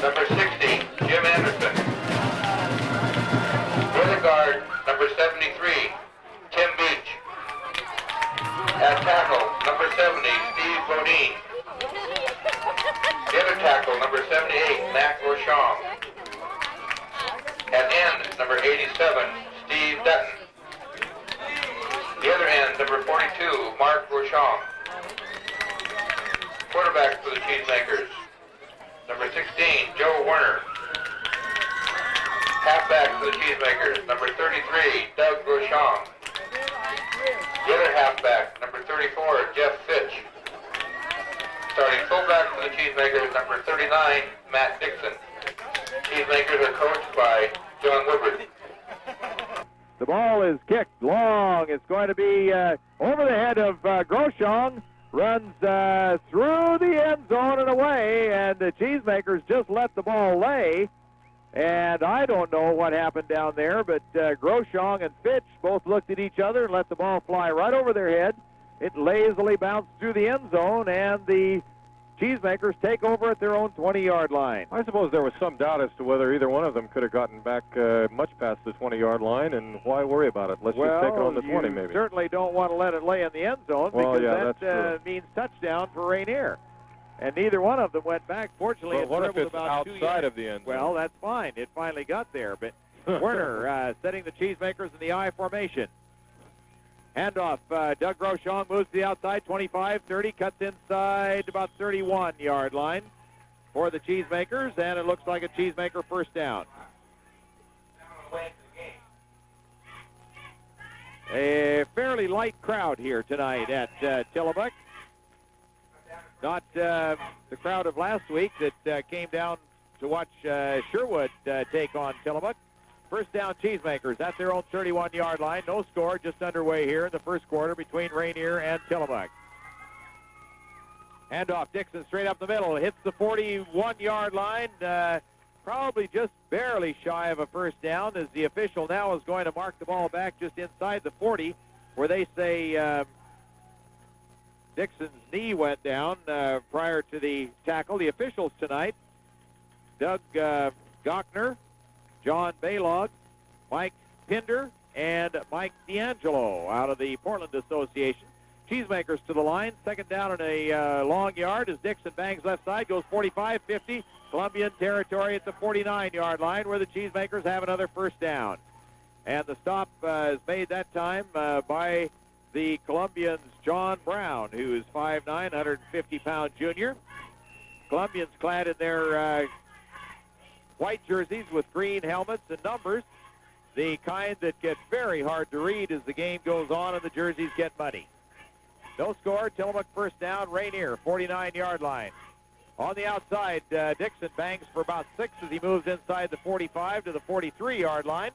number 60, Jim Anderson. Rear guard, number 73, Tim Beach. At tackle, number 70, Steve Bodine. The other tackle, number 78, Mac Rochon. At end, number 87, Steve Dutton. The other end, number 42, Mark Rochon. Quarterback for the Cheesemakers, number 16, Joe Werner. Halfback for the Cheesemakers, number 33, Doug Rochon. The other halfback, number 34, Jeff Fitch. Starting fullback for the Cheesemakers, number 39, Matt Dixon. Cheesemakers are coached by John Woodward. The ball is kicked long. It's going to be over the head of Groshong. Runs through the end zone and away, and the Cheesemakers just let the ball lay. And I don't know what happened down there, but Groshong and Fitch both looked at each other and let the ball fly right over their head. It lazily bounced through the end zone, and the Cheesemakers take over at their own 20-yard line. I suppose there was some doubt as to whether either one of them could have gotten back much past the 20-yard line, and why worry about it? Let's just take it on the 20, maybe. You certainly don't want to let it lay in the end zone, because that means touchdown for Rainier. And neither one of them went back. Fortunately, well, it what if dribbled it's about 2 outside yards. of the end zone? Well, that's fine. It finally got there. But Werner setting the Cheesemakers in the I formation. Handoff. Doug Groshong moves to the outside, 25, 30, cuts inside about 31-yard line for the Cheesemakers, and it looks like a Cheesemaker first down. A fairly light crowd here tonight at Tillamook. Not the crowd of last week that came down to watch Sherwood take on Tillamook. First down, Cheesemakers at their own 31-yard line. No score, just underway here in the first quarter between Rainier and Tillamook. Handoff, Dixon straight up the middle. Hits the 41-yard line. Probably just barely shy of a first down, as the official now is going to mark the ball back just inside the 40, where they say Dixon's knee went down prior to the tackle. The officials tonight, Doug Gochner, John Baylog, Mike Pinder, and Mike D'Angelo out of the Portland Association. Cheesemakers to the line. Second down and a long yard as Dixon bangs left side, goes 45, 50. Columbian territory at the 49-yard line where the Cheesemakers have another first down. And the stop is made that time by the Columbians' John Brown, who is 5'9", 150-pound junior. Columbians clad in their white jerseys with green helmets and numbers, the kind that get very hard to read as the game goes on and the jerseys get muddy. No score, Tillamook first down, Rainier, 49-yard line. On the outside, Dixon bangs for about 6 as he moves inside the 45 to the 43-yard line,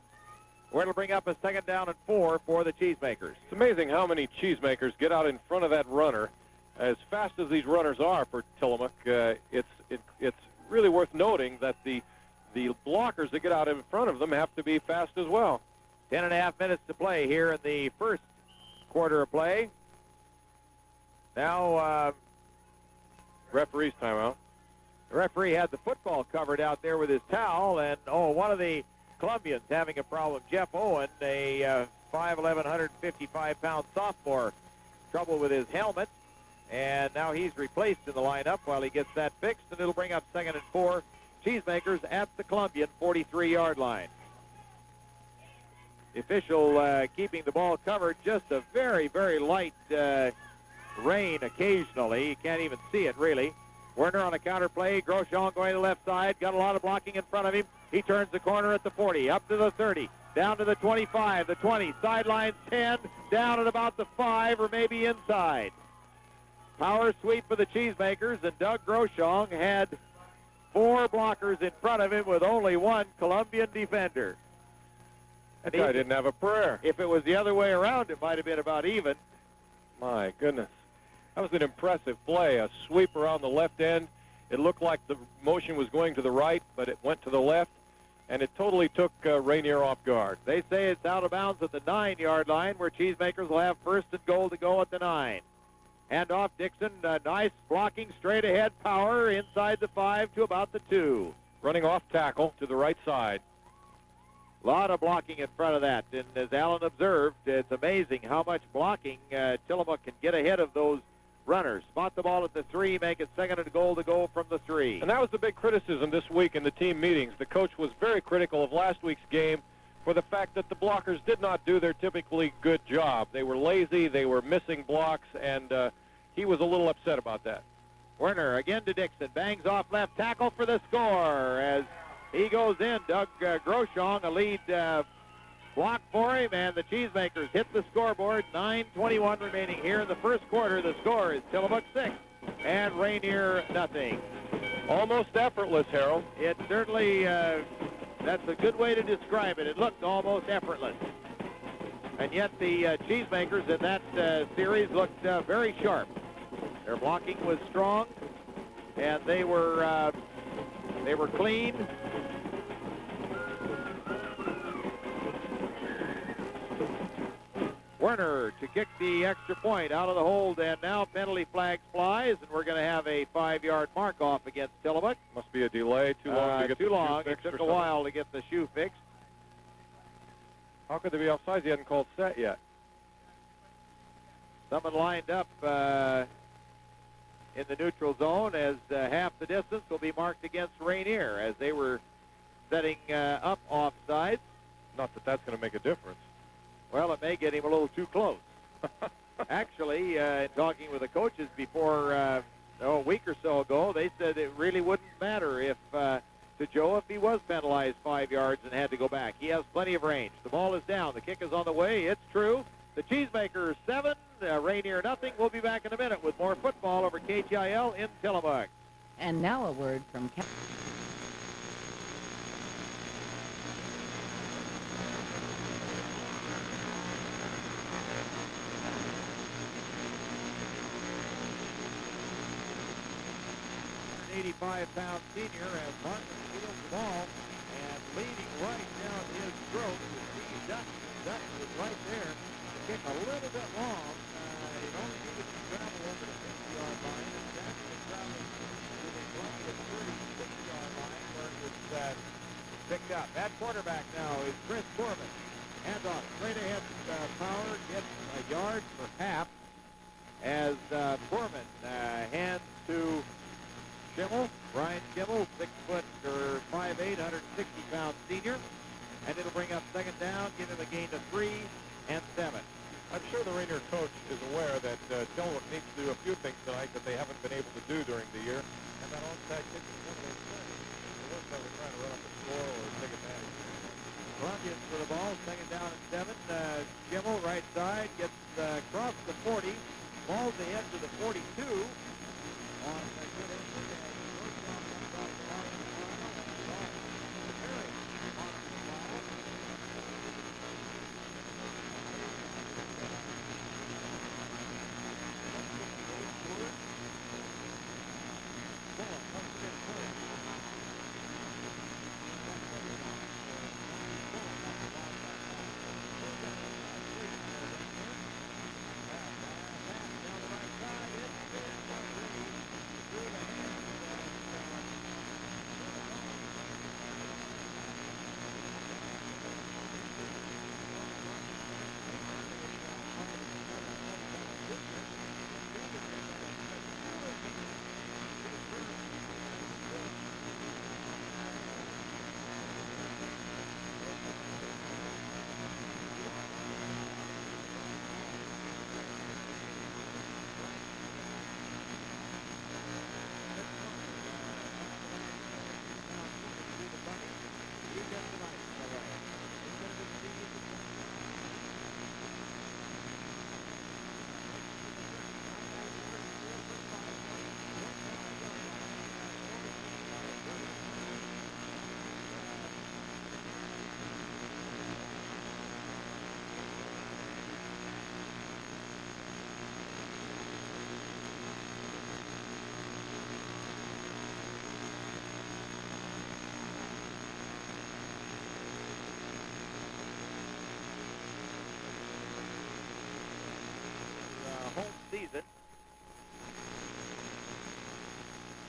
where it'll bring up a second down and 4 for the Cheesemakers. It's amazing how many Cheesemakers get out in front of that runner. As fast as these runners are for Tillamook, it's really worth noting that the blockers that get out in front of them have to be fast as well. 10.5 minutes to play here in the first quarter of play. Now, referee's timeout. The referee had the football covered out there with his towel, and, one of the Columbians having a problem. Jeff Owen, a 5'11", 155-pound sophomore, trouble with his helmet, and now he's replaced in the lineup while he gets that fixed, and it'll bring up second and 4. Cheesemakers at the Columbian 43-yard line. The official keeping the ball covered, just a very, very light rain occasionally. You can't even see it, really. Werner on a counter play. Groshong going to the left side. Got a lot of blocking in front of him. He turns the corner at the 40, up to the 30, down to the 25, the 20, sidelines 10, down at about the 5 or maybe inside. Power sweep for the Cheesemakers, and Doug Groshong had 4 blockers in front of him with only 1 Columbian defender. That guy didn't have a prayer. If it was the other way around, it might have been about even. My goodness. That was an impressive play. A sweep around the left end. It looked like the motion was going to the right, but it went to the left, and it totally took Rainier off guard. They say it's out of bounds at the 9-yard line, where Cheesemakers will have first and goal to go at the 9. Hand off Dixon, nice blocking, straight ahead power inside the 5 to about the 2. running off tackle to the right side. A lot of blocking in front of that. And as Alan observed, it's amazing how much blocking Tillamook can get ahead of those runners. Spot the ball at the 3, make it 2nd and goal to go from the 3. And that was the big criticism this week in the team meetings. The coach was very critical of last week's game for the fact that the blockers did not do their typically good job. They were lazy, they were missing blocks, and he was a little upset about that. Werner again to Dixon, bangs off left tackle for the score as he goes in. Doug Groshong, a lead block for him, and the Cheesemakers hit the scoreboard. 9:21 remaining here in the first quarter. The score is Tillamook 6 and Rainier nothing. Almost effortless, Harold. It certainly, that's a good way to describe it. It looked almost effortless. And yet the Cheesemakers in that series looked very sharp. Their blocking was strong, and they were clean. Werner to kick the extra point out of the hold, and now penalty flag flies, and we're going to have a 5-yard mark off against Tillamook. Must be a delay, too long to get the shoe It fixed took or a something. while to get the shoe fixed. How could they be offside? He hadn't called set yet. Someone lined up in the neutral zone as half the distance will be marked against Rainier as they were setting up offsides. Not that that's going to make a difference. Well, it may get him a little too close. Actually, in talking with the coaches before a week or so ago, they said it really wouldn't matter if to Joe if he was penalized 5 yards and had to go back. He has plenty of range. The ball is down. The kick is on the way. It's true. The Cheesemakers 7, Rainier nothing. We'll be back in a minute with more football over KGIL in Tillamook. And now a word from £85 senior as Martin fields the ball and leading right down his throat is Steve Dutton. Dutton was right there. The kick a little bit long. It only needed to travel over the 50-yard line, and Jackson is traveling to the 20 to 36-yard line where it was picked up. At quarterback now is Chris Corbin. Hands off, straight ahead. Power gets a yard for half as Corbin hands to Schimmel, Brian Schimmel, 6 foot or 5'8", 160-pound senior, and it'll bring up 2nd down, give him a gain of 3 and 7. I'm sure the Rainier coach is aware that Tillamook needs to do a few things tonight that they haven't been able to do during the year, and that onside kick is one of those things. It looks like we're trying to run up the score or take advantage. Columbians for the ball, 2nd down and 7. Schimmel, right side, gets across the 40, balls ahead to the 42 on the good entry.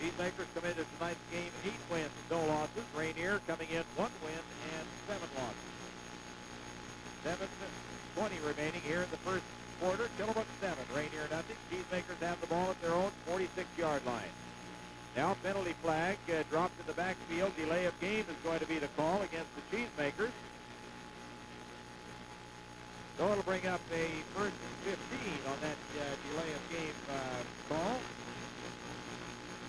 Cheesemakers come into tonight's game 8 wins, no losses. Rainier coming in 1 win and 7 losses. 7:20 remaining here in the first quarter. Tillamook 7, Rainier nothing. Cheesemakers have the ball at their own 46-yard line. Now penalty flag dropped in the backfield. Delay of game is going to be the call against the Cheesemakers. So it'll bring up a first and 15 on that delay of game call.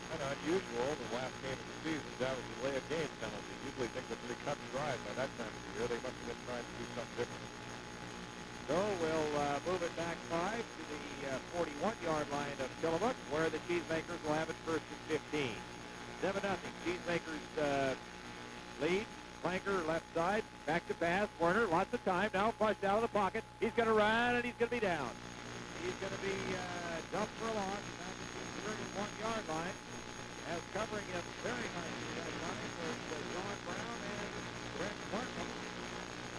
Kind of unusual. The last game of the season, that was a delay of game penalty. Usually things are pretty cut and dry by that time of the year. They must have been trying to do something different. So we'll move it back 5 to the 41-yard line of Tillamook, where the Cheesemakers will have it first and 15. 7-0. Cheesemakers lead. Flanker left side. Back to pass. Werner, lots of time. Now flushed out of the pocket. He's going to run, and he's going to be down. He's going to be dumped for a loss down to the 31-yard line. As covering him very nicely that time was John Brown and Brent Markham.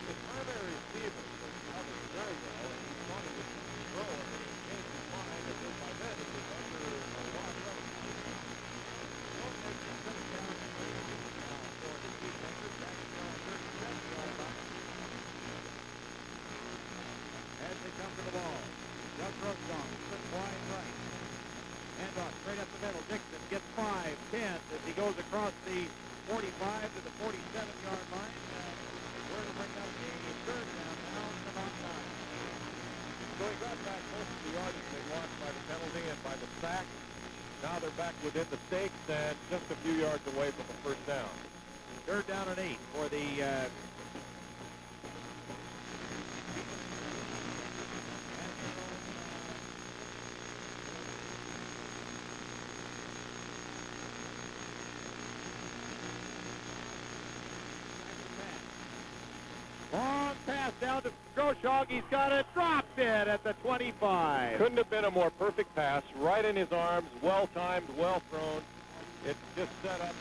The primary receiver was covered very well, and he wanted to throw it, and he changed his mind, and just like that, it was under a lot of trouble. Well, they just put it down and played it now for the Cheesemakers back to the 37-yard line. As they come to the ball, Doug Groshong, split wide right. Handoff straight up the middle. Dixon gets 5, 10 as he goes across the 45 to the 47-yard line. We're going to bring up a third down now from about 9. So he got back most of the yardage they lost by the penalty and by the sack. Now they're back within the stakes and just a few yards away from the first down. Third down and 8 for the long pass down to Groshong. He's got it. Dropped it at the 25. Couldn't have been a more perfect pass. Right in his arms. Well timed. Well thrown. It's just set up.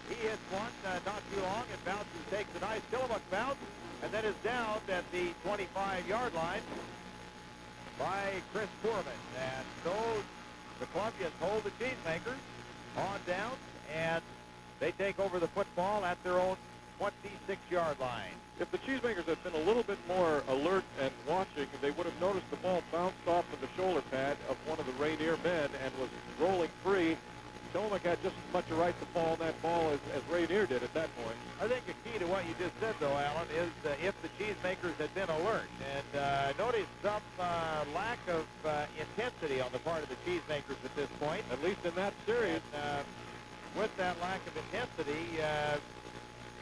He hits one not too long and bounces, takes a nice Tillamook bounce, and then is down at the 25-yard line by Chris Poorman. And so the Columbians hold the Cheesemakers on downs, and they take over the football at their own 26-yard line. If the Cheesemakers had been a little bit more alert and watching, they would have noticed the ball bounced off of the shoulder pad of one of the Rainier men and was rolling free. Tillamook had just as much a right to fall on that ball as Rainier did at that point. I think the key to what you just said, though, Alan, is if the Cheesemakers had been alert. And notice some lack of intensity on the part of the Cheesemakers at this point. At least in that series. And, with that lack of intensity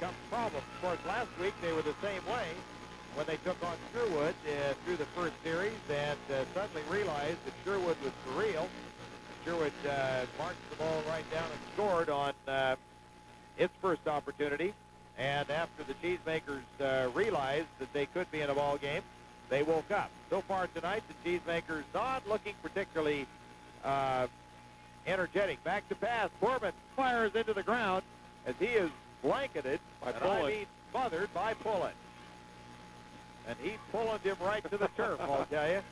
comes problems. Of course, last week they were the same way when they took on Sherwood through the first series and suddenly realized that Sherwood was for real. Sherwood marched the ball right down and scored on its first opportunity. And after the Cheesemakers realized that they could be in a ball game, they woke up. So far tonight, the Cheesemakers not looking particularly energetic. Back to pass. Corbin fires into the ground as he is blanketed, by and Pullen. I mean smothered by Pullen. And he pulling him right to the turf, I'll tell you.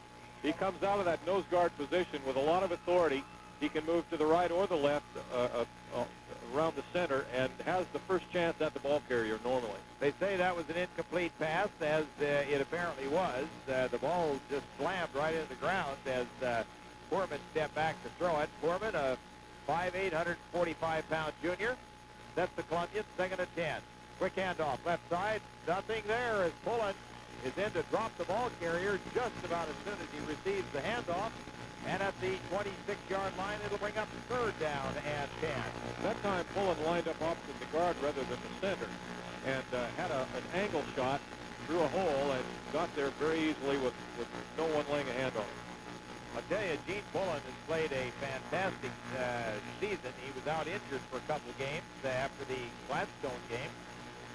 He comes out of that nose guard position with a lot of authority. He can move to the right or the left around the center and has the first chance at the ball carrier normally. They say that was an incomplete pass, as it apparently was. The ball just slammed right into the ground as Foreman stepped back to throw it. Foreman, a 5'8", 145-pound junior, sets the Columbians, 2nd and 10. Quick handoff, left side, nothing there as Pullen is in to drop the ball carrier just about as soon as he receives the handoff. And at the 26-yard line, it'll bring up 3rd down and 10. That time, Pullen lined up opposite the guard rather than the center and had an angle shot through a hole and got there very easily with no one laying a hand on him. I'll tell you, Gene Pullen has played a fantastic season. He was out injured for a couple of games after the Gladstone game.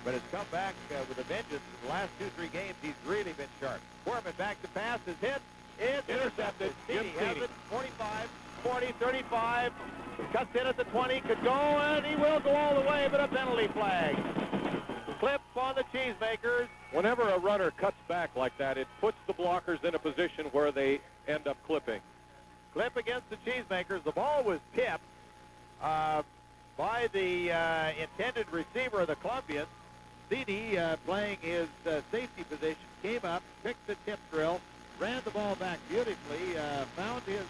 but has come back with a vengeance. In the last 2-3 games, he's really been sharp. Foreman back to pass, is hit. It's intercepted. Seedy has it. 45, 40, 35. Cuts in at the 20. Could go, and he will go all the way, but a penalty flag. Clip on the Cheesemakers. Whenever a runner cuts back like that, it puts the blockers in a position where they end up clipping. Clip against the Cheesemakers. The ball was tipped by the intended receiver of the Columbians. Seedy, playing his safety position, came up, picked the tip drill, ran the ball back beautifully, found his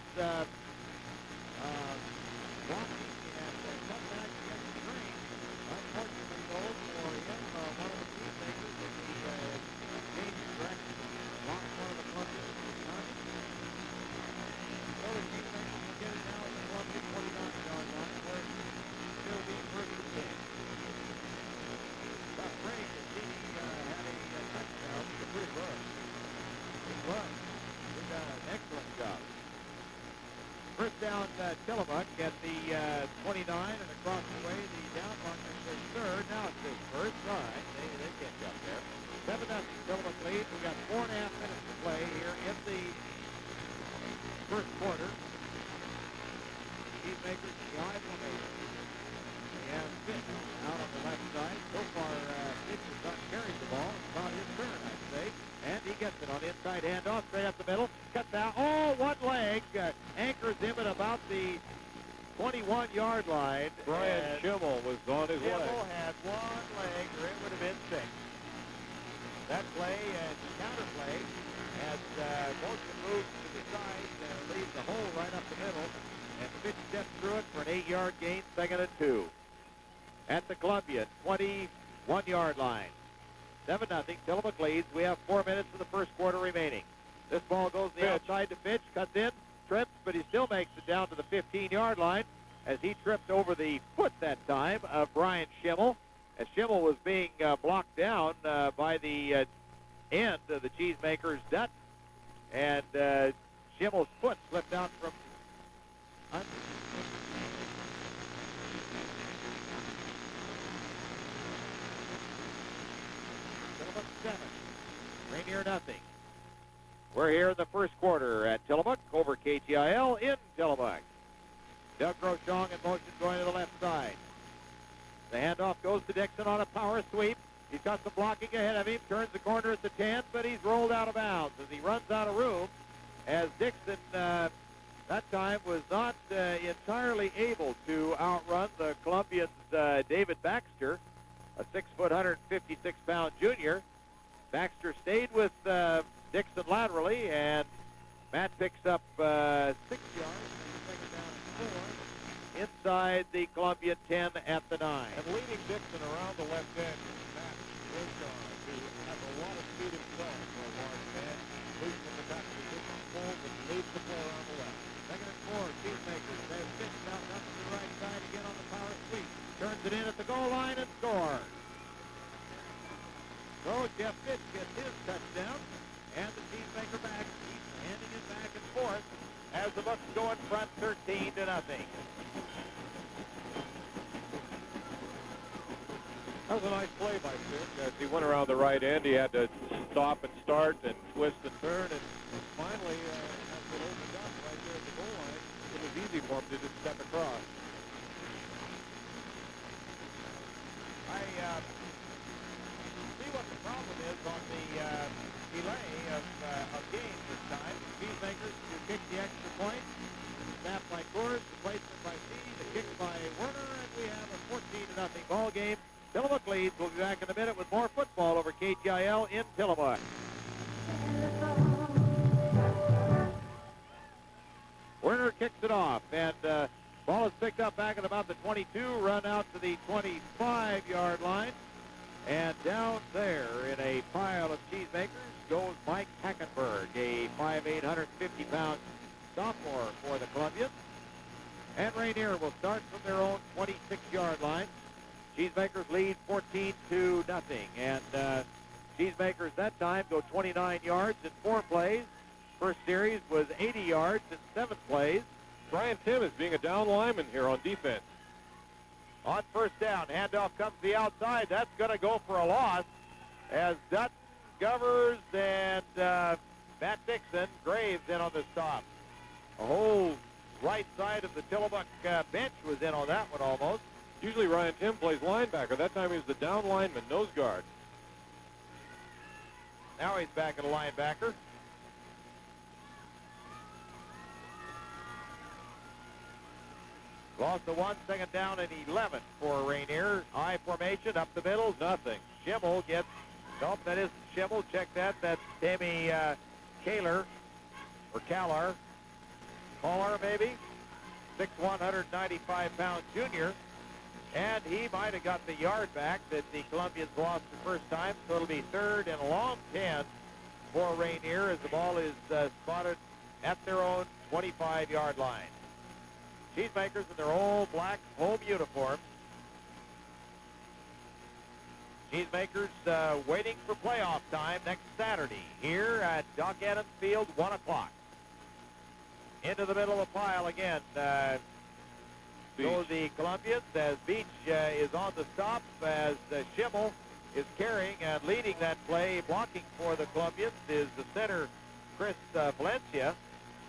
blocking, and cut back against the green. Unfortunately, though, for him, one of the Cheesemakers in the change direction lost one of the Columbians. So the Cheesemakers will get it now at the Columbian 49-yard line, where it's still being first and 10. Tough break, and Seedy had a touchdown. It was pretty good. It was. He did an excellent job. First down, Tillamook at the 29, and across the way, the down marker says third. Now it says first. All right, they can't jump there. 7-0 Tillamook lead. We've got 4.5 minutes to play here in the first quarter. Cheesemakers in the I formation. They have Fitch out on the left side. So far, Fitch has not carried the ball. It's about his turn, I'd say. And he gets it on the inside handoff, straight up the middle. Cuts out. Oh, one leg. Anchors him at about the 21-yard line. Brian Schimmel was on his way. Schimmel had one leg, or it would have been 6. That play and counter play as motion moves to the side, leaves the hole right up the middle. And Fitch steps through it for an 8-yard gain, 2nd and 2. At the Columbia, 21-yard line. 7-0, Tillamook leads. We have 4 minutes of the first quarter remaining. This ball goes the outside to Fitch, cuts in, trips, but he still makes it down to the 15-yard line as he tripped over the foot that time of Brian Schimmel. As Schimmel was being blocked down by the end of the Cheesemakers' Dutton. And Schimmel's foot slipped out from under. Tillamook 7. Rainier nothing. We're here in the first quarter at Tillamook over KTIL in Tillamook. Doug Groshong in motion going to the left side. The handoff goes to Dixon on a power sweep. He's got some blocking ahead of him, turns the corner at the 10, but he's rolled out of bounds as he runs out of room as Dixon that time was not entirely able to outrun the Columbians' David Baxter, a 6-foot, 156-pound junior. Baxter stayed with Dixon laterally, and Matt picks up 6 yards, second down and 4, inside the Columbian 10 at the 9. And leading Dixon around the left edge is Matt Wilshon, who has a lot of speed himself for a large man. Moves from the back position, pulls, and leads the play around the left. Second and 4, Cheesemakers. They have Fitch out up to the right side again on the power sweep. Turns it in at the goal line and scores. So Jeff Fitch gets his touchdown, and the Cheesemaker back keeps handing it back and forth as the Bucks go in front 13-0. That was a nice play by Fitch. As he went around the right end, he had to stop and start and twist and turn, and finally, as it opened up right there at the goal line, it was easy for him to just step across. I see what the problem is on the delay of games this time. The Cheesemakers who kick the extra point. Snap by Coors, the placement by Seedy, the kick by Werner, and we have a 14-0 ball game. Tillamook leads. We'll be back in a minute with more football over KTIL in Tillamook. Werner kicks it off, and ball is picked up back at about the 22, run out to the 25-yard line. And down there in a pile of Cheesemakers goes Mike Hackenberg, a 5'8", 150-pound sophomore for the Columbians. And Rainier will start from their own 26-yard line. Cheesemakers lead 14-0. And Cheesemakers that time go 29 yards in 4 plays. First series was 80 yards in 7 plays. Brian Tim is being a down lineman here on defense. On first down, handoff comes to the outside. That's going to go for a loss as Dutton, Govers, and Matt Dixon, Graves in on the stop. A whole right side of the Tillamook bench was in on that one almost. Usually Ryan Tim plays linebacker. That time he was the down lineman, nose guard. Now he's back at a linebacker. Lost the 1, second down and 11 for Rainier. I formation up the middle, nothing. Schimmel gets, nope, that isn't Schimmel. Check that. That's Tammy Kaler, or Kalar. Kalar, maybe. 6'1", 195-pound junior. And he might have got the yard back that the Columbians lost the first time. So it'll be third and a long 10 for Rainier as the ball is spotted at their own 25-yard line. Cheesemakers in their old black home uniforms. Cheesemakers waiting for playoff time next Saturday here at Doc Adams Field, 1 o'clock. Into the middle of the pile again. Go the Columbians as Beach is on the stop as Schimmel is carrying and leading that play. Blocking for the Columbians is the center, Chris Valencia.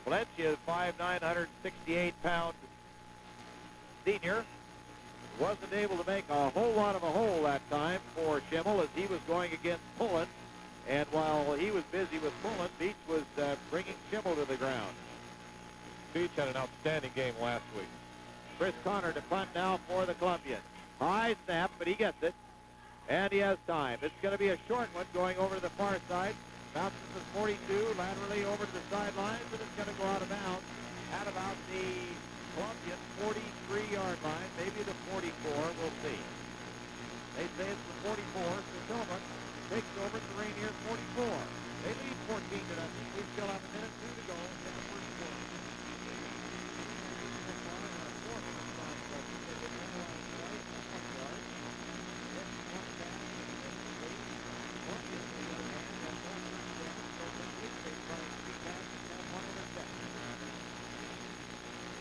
Valencia is 5'9", 168-pound senior. Wasn't able to make a whole lot of a hole that time for Schimmel as he was going against Pullen. And while he was busy with Pullen, Beach was bringing Schimmel to the ground. Beach had an outstanding game last week. Chris Connor to punt now for the Columbians. High snap, but he gets it. And he has time. It's going to be a short one going over to the far side. Bounces to 42, laterally over to the sidelines, and it's going to go out of bounds at about the Columbian 43-yard line, maybe the 44, we'll see. They say it's the 44, so Tillamook takes over the Rainier 44. They lead 14 to nothing. We still have a minute 2 to go in the first quarter.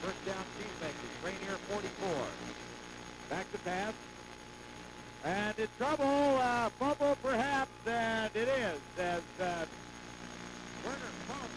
First down, Cheesemakers. Rainier 44. Back to pass. And in trouble. Fumble perhaps. And it is as Werner pumps.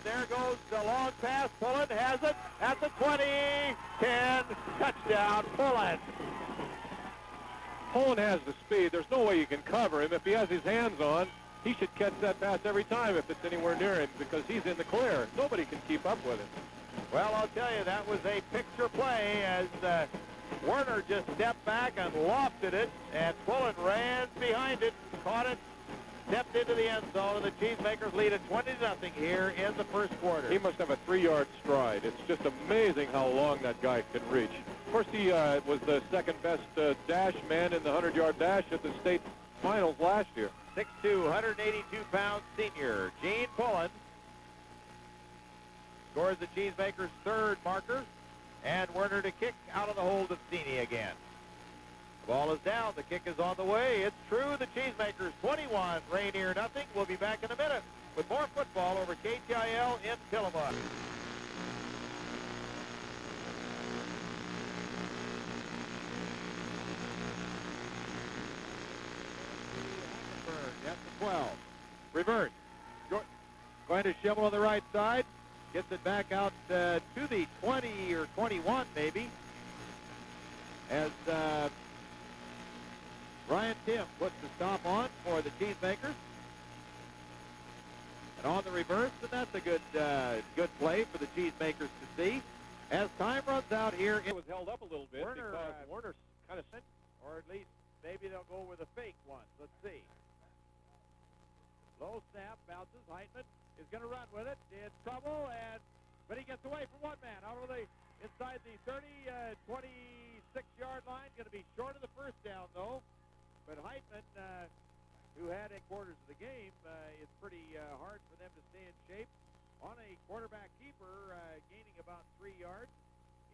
There goes the long pass. Pullen has it at the 20, 10, touchdown, Pullen. Pullen has the speed. There's no way you can cover him. If he has his hands on, he should catch that pass every time if it's anywhere near him because he's in the clear. Nobody can keep up with him. Well, I'll tell you, that was a picture play as Werner just stepped back and lofted it, and Pullen ran behind it, caught it, stepped into the end zone, and the Cheesemakers lead at 20-0 here in the first quarter. He must have a 3-yard stride. It's just amazing how long that guy can reach. Of course, he was the second-best dash man in the 100-yard dash at the state finals last year. 6'2", 182-pound senior Gene Pullen scores the Cheesemakers' third marker, and Werner to kick out of the hold of Sini again. Ball is down. The kick is on the way. It's true. The Cheesemakers 21, Rainier nothing. We'll be back in a minute with more football over KTIL in Tillamook. At the 12. Reverse. Going to Schimmel on the right side. Gets it back out to the 20 or 21 maybe. As Ryan Tim puts the stop on for the Cheesemakers. And on the reverse, and that's a good play for the Cheesemakers to see. As time runs out here, it was held up a little bit Werner, because Werner's kind of sent. Or at least maybe they'll go with a fake one. Let's see. Low snap, bounces. Heitman is going to run with it. In trouble, and But he gets away from one man out of the inside the 30, 26-yard line. Going to be short of the first down, though. But Heitman, who had a quarters of the game, it's pretty hard for them to stay in shape. On a quarterback keeper, gaining about 3 yards,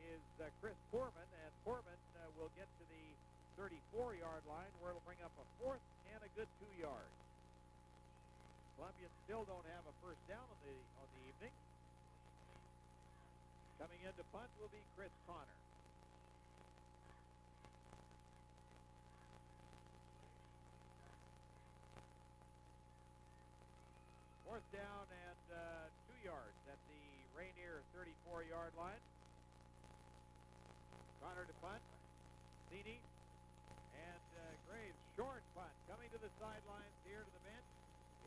is Chris Poorman, and Poorman will get to the 34-yard line, where it'll bring up a 4th and a good 2 yards. Columbians still don't have a first down on the evening. Coming in to punt will be Chris Connor. Fourth down and 2 yards at the Rainier 34-yard line. Connor to punt. Cini and Graves, short punt, coming to the sidelines here to the bench.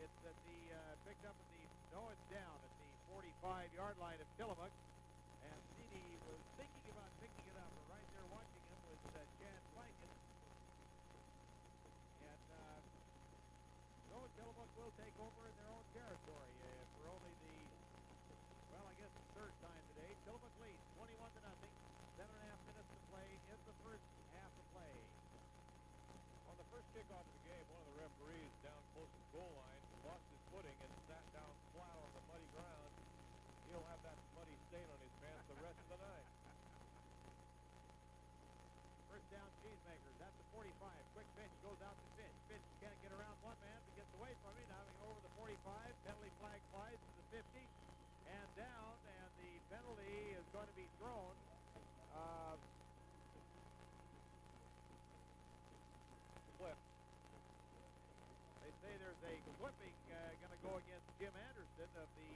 It's at the, picked up at the, no, it's down at the 45-yard line of Tillamook. And Cini was thinking about picking it up, but right there watching him was Chad Blanket. And so Tillamook will take over in their own territory for only the, well, I guess the third time today. Tillamook leads 21-0. 7.5 minutes to play in the first half of play. On the first kickoff of the game, one of the referees down close to the goal line lost his footing and sat down flat on the muddy ground. He'll have that muddy stain on his pants the rest of the night. First down, Cheesemakers at the 45. Quick pitch goes out to Fitch. Fitch can't get around one man, but gets away from him. Now he's over the 45. Penalty flag flies to the 50 and down, and the penalty is going to be thrown. Flip. They say there's a clipping going to go against Jim Anderson of the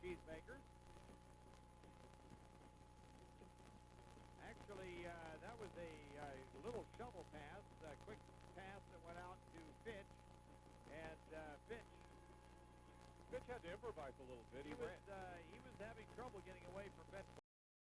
Cheesemakers. Actually, that was a little shovel pass, a quick pass that went out to Fitch, and Fitch had to improvise a little bit. He was having trouble getting away from Ben